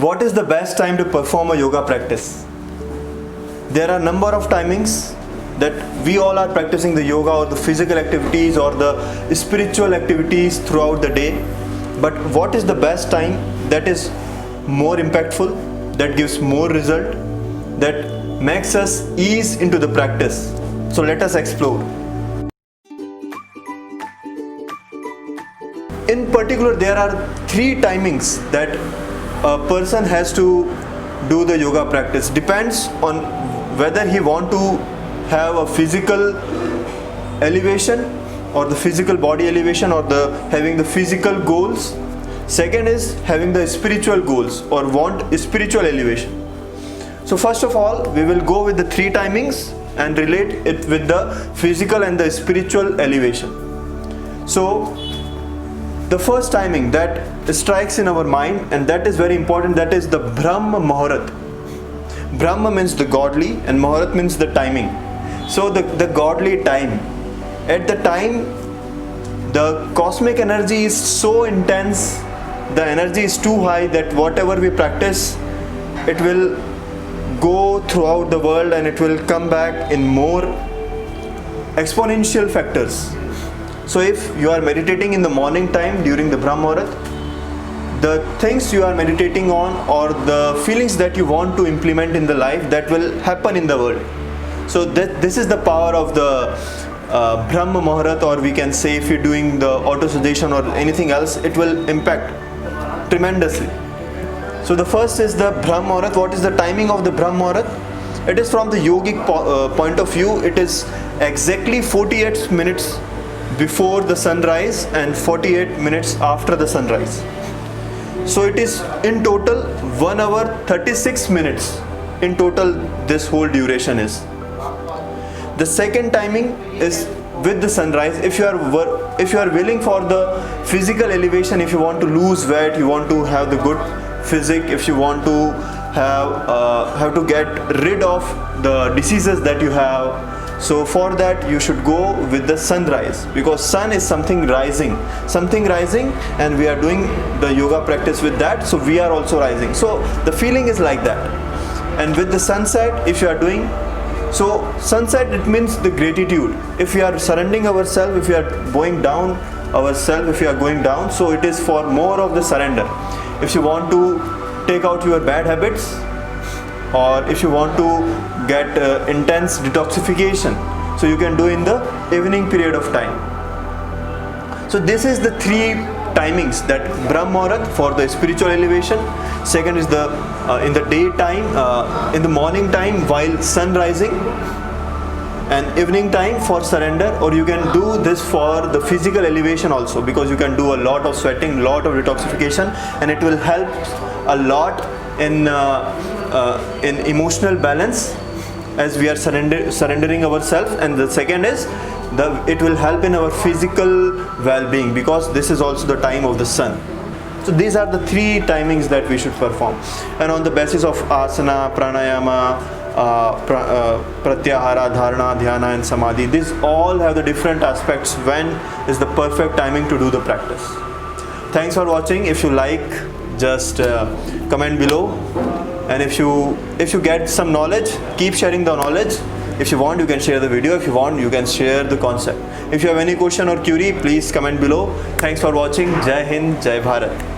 What is the best time to perform a yoga practice? There are a number of timings that we all are practicing the yoga or the physical activities or the spiritual activities throughout the day. But what is the best time that is more impactful, that gives more result, that makes us ease into the practice? So let us explore. In particular, there are 3 timings that a person has to do the yoga practice. Depends on whether he want to have a physical elevation or the physical body elevation or having the physical goals. Second is having the spiritual goals or want spiritual elevation. So first of all, we will go with the 3 timings and relate it with the physical and the spiritual elevation. So the first timing that strikes in our mind, and that is very important, that is the Brahma Muhurtha. Brahma means the godly and Muhurtha means the timing. So the godly time, at the time the cosmic energy is so intense, the energy is too high that whatever we practice, it will go throughout the world and it will come back in more exponential factors. So if you are meditating in the morning time during the Brahma Muhurtha, the things you are meditating on or the feelings that you want to implement in the life, that will happen in the world. So this is the power of the Brahma Muhurtha, or we can say if you're doing the auto suggestion or anything else, it will impact tremendously. So the first is the Brahma Muhurtha. What is the timing of the Brahma Muhurtha? It is from the yogic point of view, it is exactly 48 minutes before the sunrise and 48 minutes after the sunrise. So it is in total 1 hour 36 minutes in total this whole duration is. The second timing is with the sunrise. If you are willing for the physical elevation, if you want to lose weight, you want to have the good physique, if you want to have to get rid of the diseases that you have, so for that you should go with the sunrise, because sun is something rising, and we are doing the yoga practice with that, so we are also rising. So the feeling is like that. And with the sunset, if you are doing, so sunset, it means the gratitude. If we are surrendering ourselves, if we are going down ourselves, if we are going down, so it is for more of the surrender. If you want to take out your bad habits, or if you want to get intense detoxification, so you can do in the evening period of time. So this is the 3 timings, that Brahma Muhurtha for the spiritual elevation, second is the in the daytime, in the morning time while sun rising, and evening time for surrender. Or you can do this for the physical elevation also, because you can do a lot of sweating, lot of detoxification, and it will help a lot in emotional balance as we are surrendering ourselves. And the second is it will help in our physical well-being, because this is also the time of the sun. So these are the 3 timings that we should perform, and on the basis of asana, pranayama, pratyahara, dharana, dhyana and samadhi, these all have the different aspects when is the perfect timing to do the practice. Thanks for watching. If you like, just comment below, and if you get some knowledge, keep sharing the knowledge. If you want, you can share the video. If you want, you can share the concept. If you have any question or query, please comment below. Thanks for watching. Jai Hind, Jai Bharat.